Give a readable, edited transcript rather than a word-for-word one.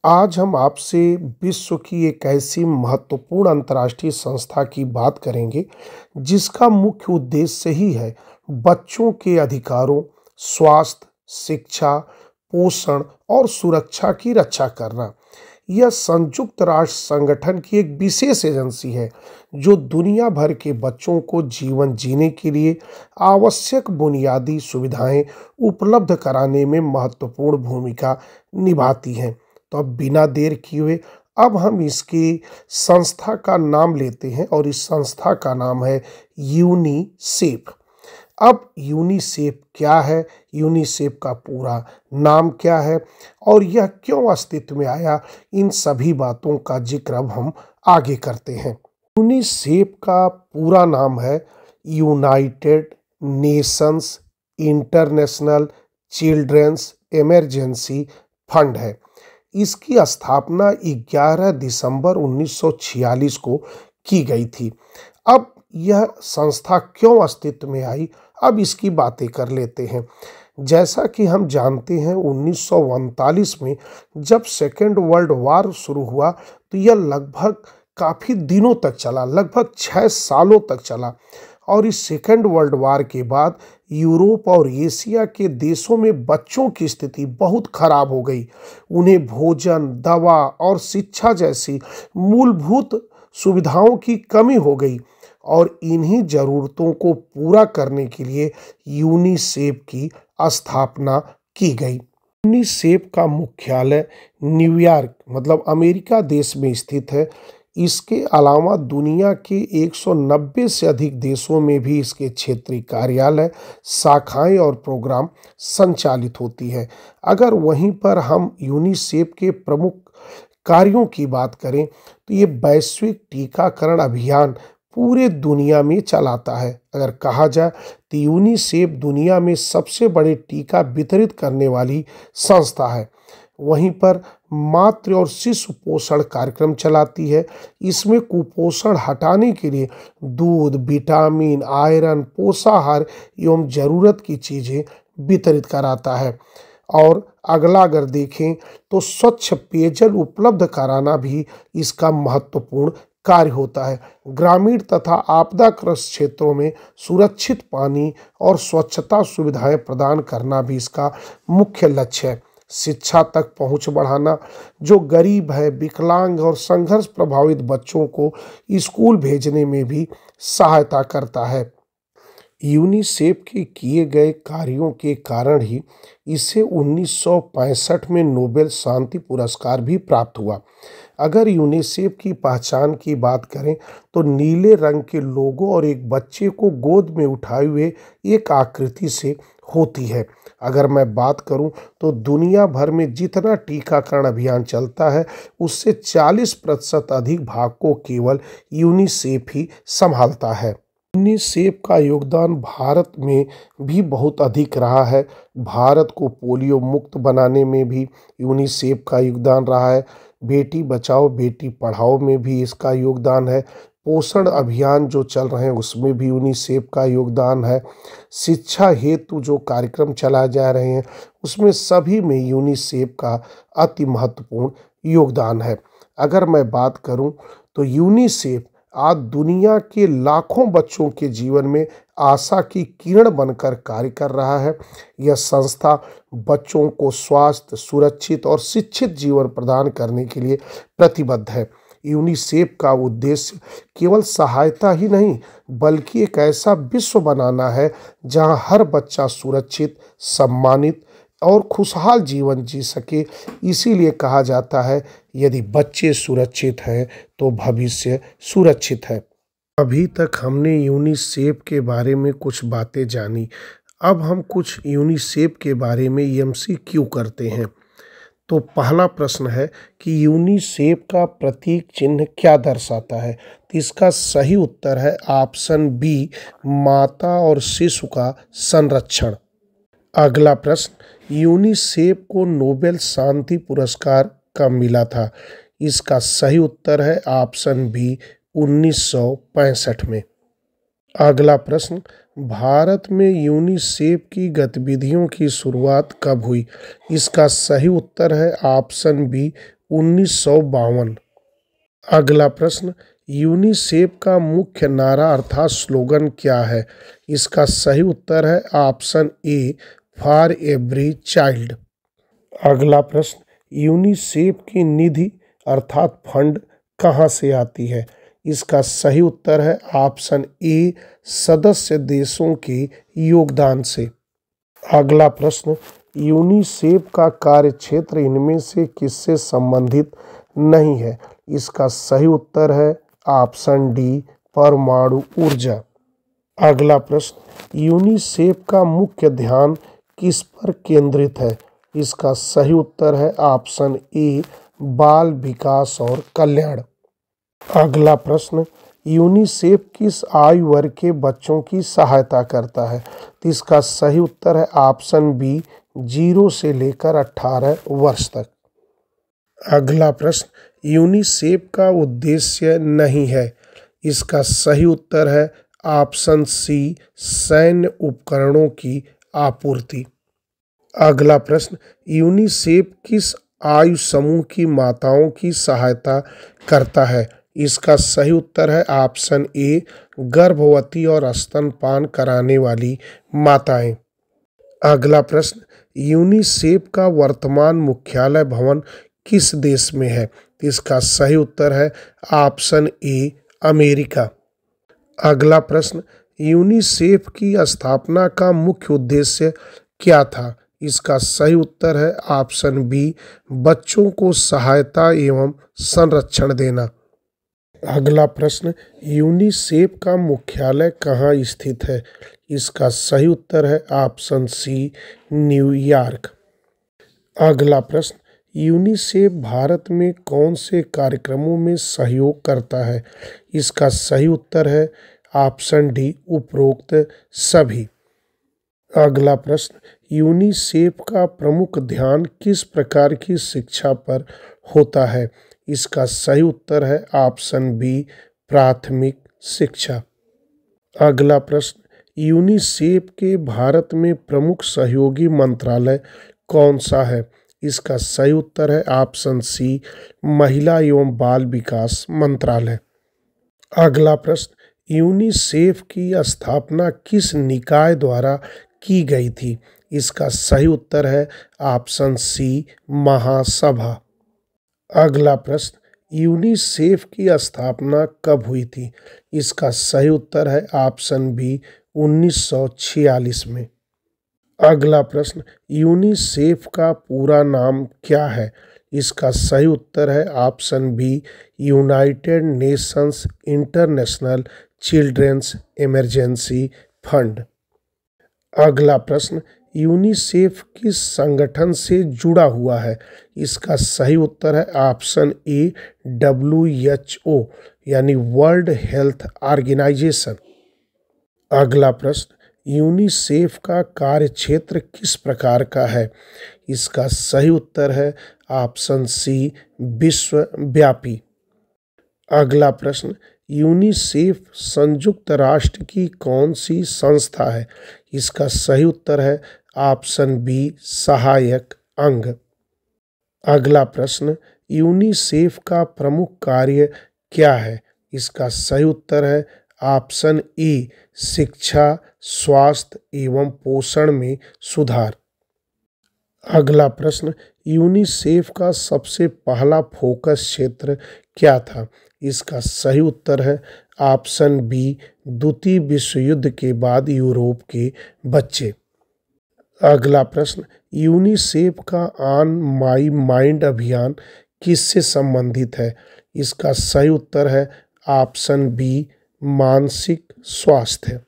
आज हम आपसे विश्व की एक ऐसी महत्वपूर्ण अंतर्राष्ट्रीय संस्था की बात करेंगे, जिसका मुख्य उद्देश्य ही है बच्चों के अधिकारों, स्वास्थ्य, शिक्षा, पोषण और सुरक्षा की रक्षा करना। यह संयुक्त राष्ट्र संगठन की एक विशेष एजेंसी है, जो दुनिया भर के बच्चों को जीवन जीने के लिए आवश्यक बुनियादी सुविधाएं उपलब्ध कराने में महत्वपूर्ण भूमिका निभाती है। तो अब बिना देर किए हुए अब हम इसकी संस्था का नाम लेते हैं और इस संस्था का नाम है यूनिसेफ। अब यूनिसेफ क्या है, यूनिसेफ का पूरा नाम क्या है और यह क्यों अस्तित्व में आया, इन सभी बातों का जिक्र अब हम आगे करते हैं। यूनिसेफ का पूरा नाम है United Nations International Children's Emergency Fund है। इसकी स्थापना 11 दिसंबर 1946 को की गई थी। अब यह संस्था क्यों अस्तित्व में आई, अब इसकी बातें कर लेते हैं। जैसा कि हम जानते हैं, 1939 में जब सेकेंड वर्ल्ड वार शुरू हुआ तो यह लगभग काफ़ी दिनों तक चला, लगभग 6 सालों तक चला। और इस सेकेंड वर्ल्ड वार के बाद यूरोप और एशिया के देशों में बच्चों की स्थिति बहुत खराब हो गई। उन्हें भोजन, दवा और शिक्षा जैसी मूलभूत सुविधाओं की कमी हो गई और इन्हीं ज़रूरतों को पूरा करने के लिए यूनिसेफ की स्थापना की गई। यूनिसेफ का मुख्यालय न्यूयॉर्क मतलब अमेरिका देश में स्थित है। इसके अलावा दुनिया के 190 से अधिक देशों में भी इसके क्षेत्रीय कार्यालय, शाखाएं और प्रोग्राम संचालित होती है। अगर वहीं पर हम यूनिसेफ के प्रमुख कार्यों की बात करें तो ये वैश्विक टीकाकरण अभियान पूरे दुनिया में चलाता है। अगर कहा जाए तो यूनिसेफ दुनिया में सबसे बड़े टीका वितरित करने वाली संस्था है। वहीं पर मातृ और शिशु पोषण कार्यक्रम चलाती है। इसमें कुपोषण हटाने के लिए दूध, विटामिन, आयरन, पोषाहार एवं ज़रूरत की चीज़ें वितरित कराता है। और अगला अगर देखें तो स्वच्छ पेयजल उपलब्ध कराना भी इसका महत्वपूर्ण कार्य होता है। ग्रामीण तथा आपदाग्रस्त क्षेत्रों में सुरक्षित पानी और स्वच्छता सुविधाएं प्रदान करना भी इसका मुख्य लक्ष्य है। शिक्षा तक पहुंच बढ़ाना, जो गरीब है, विकलांग और संघर्ष प्रभावित बच्चों को स्कूल भेजने में भी सहायता करता है। यूनिसेफ के किए गए कार्यों के कारण ही इसे 1965 में नोबेल शांति पुरस्कार भी प्राप्त हुआ। अगर यूनिसेफ की पहचान की बात करें तो नीले रंग के लोगो और एक बच्चे को गोद में उठाए हुए एक आकृति से होती है। अगर मैं बात करूं तो दुनिया भर में जितना टीकाकरण अभियान चलता है, उससे 40% अधिक भाग को केवल यूनिसेफ ही संभालता है। यूनिसेफ का योगदान भारत में भी बहुत अधिक रहा है। भारत को पोलियो मुक्त बनाने में भी यूनिसेफ का योगदान रहा है। बेटी बचाओ बेटी पढ़ाओ में भी इसका योगदान है। पोषण अभियान जो चल रहे हैं उसमें भी यूनिसेफ का योगदान है। शिक्षा हेतु जो कार्यक्रम चलाए जा रहे हैं उसमें सभी में यूनिसेफ का अति महत्वपूर्ण योगदान है। अगर मैं बात करूं तो यूनिसेफ आज दुनिया के लाखों बच्चों के जीवन में आशा की किरण बनकर कार्य कर रहा है। यह संस्था बच्चों को स्वास्थ्य, सुरक्षित और शिक्षित जीवन प्रदान करने के लिए प्रतिबद्ध है। यूनिसेफ का उद्देश्य केवल सहायता ही नहीं, बल्कि एक ऐसा विश्व बनाना है जहां हर बच्चा सुरक्षित, सम्मानित और खुशहाल जीवन जी सके। इसीलिए कहा जाता है, यदि बच्चे सुरक्षित हैं तो भविष्य सुरक्षित है। अभी तक हमने यूनिसेफ के बारे में कुछ बातें जानी। अब हम कुछ यूनिसेफ के बारे में एमसीक्यू करते हैं। तो पहला प्रश्न है कि यूनिसेफ का प्रतीक चिन्ह क्या दर्शाता है। तो इसका सही उत्तर है ऑप्शन बी, माता और शिशु का संरक्षण। अगला प्रश्न, यूनिसेफ को नोबेल शांति पुरस्कार कब मिला था। इसका सही उत्तर है ऑप्शन बी, 1965 में। अगला प्रश्न, भारत में यूनिसेफ की गतिविधियों की शुरुआत कब हुई। इसका सही उत्तर है ऑप्शन बी, 1952। अगला प्रश्न, यूनिसेफ का मुख्य नारा अर्थात स्लोगन क्या है? इसका सही उत्तर है option A, for every child. अगला प्रश्न, यूनिसेफ की निधि अर्थात फंड कहाँ से आती है? इसका सही उत्तर है ऑप्शन ए, सदस्य देशों के योगदान से। अगला प्रश्न, यूनिसेफ का कार्यक्षेत्र इनमें से किससे संबंधित नहीं है? इसका सही उत्तर है ऑप्शन डी, परमाणु ऊर्जा। अगला प्रश्न, यूनिसेफ का मुख्य ध्यान किस पर केंद्रित है? इसका सही उत्तर है ऑप्शन ए, बाल विकास और कल्याण। अगला प्रश्न, यूनिसेफ किस आयु वर्ग के बच्चों की सहायता करता है? तो इसका सही उत्तर है ऑप्शन बी, 0 से लेकर 18 वर्ष तक। अगला प्रश्न, यूनिसेफ का उद्देश्य नहीं है। इसका सही उत्तर है ऑप्शन सी, सैन्य उपकरणों की आपूर्ति। अगला प्रश्न, यूनिसेफ किस आयु समूह की माताओं की सहायता करता है? इसका सही उत्तर है ऑप्शन ए, गर्भवती और स्तनपान कराने वाली माताएं। अगला प्रश्न, यूनिसेफ का वर्तमान मुख्यालय भवन किस देश में है? इसका सही उत्तर है ऑप्शन ए, अमेरिका। अगला प्रश्न, यूनिसेफ की स्थापना का मुख्य उद्देश्य क्या था? इसका सही उत्तर है ऑप्शन बी, बच्चों को सहायता एवं संरक्षण देना। अगला प्रश्न, यूनिसेफ का मुख्यालय कहाँ स्थित है? इसका सही उत्तर है ऑप्शन सी, न्यूयॉर्क। अगला प्रश्न, यूनिसेफ भारत में कौन से कार्यक्रमों में सहयोग करता है? इसका सही उत्तर है ऑप्शन डी, उपरोक्त सभी। अगला प्रश्न, यूनिसेफ का प्रमुख ध्यान किस प्रकार की शिक्षा पर होता है? इसका सही उत्तर है ऑप्शन बी, प्राथमिक शिक्षा। अगला प्रश्न, यूनिसेफ के भारत में प्रमुख सहयोगी मंत्रालय कौन सा है? इसका सही उत्तर है ऑप्शन सी, महिला एवं बाल विकास मंत्रालय। अगला प्रश्न, यूनिसेफ की स्थापना किस निकाय द्वारा की गई थी? इसका सही उत्तर है ऑप्शन सी, महासभा। अगला प्रश्न, यूनिसेफ की स्थापना कब हुई थी? इसका सही उत्तर है ऑप्शन बी, 1946 में। अगला प्रश्न, यूनिसेफ का पूरा नाम क्या है? इसका सही उत्तर है option B, United Nations International Children's Emergency Fund. अगला प्रश्न, यूनिसेफ किस संगठन से जुड़ा हुआ है? इसका सही उत्तर है ऑप्शन ए, WHO यानी वर्ल्ड हेल्थ ऑर्गेनाइजेशन। अगला प्रश्न, यूनिसेफ का कार्यक्षेत्र किस प्रकार का है? इसका सही उत्तर है ऑप्शन सी, विश्वव्यापी। अगला प्रश्न, यूनिसेफ संयुक्त राष्ट्र की कौन सी संस्था है? इसका सही उत्तर है ऑप्शन बी, सहायक अंग। अगला प्रश्न, यूनिसेफ का प्रमुख कार्य क्या है? इसका सही उत्तर है ऑप्शन ए, शिक्षा, स्वास्थ्य एवं पोषण में सुधार। अगला प्रश्न, यूनिसेफ का सबसे पहला फोकस क्षेत्र क्या था? इसका सही उत्तर है ऑप्शन बी, द्वितीय विश्व युद्ध के बाद यूरोप के बच्चे। अगला प्रश्न, यूनिसेफ का ऑन माई माइंड अभियान किससे संबंधित है? इसका सही उत्तर है ऑप्शन बी, मानसिक स्वास्थ्य।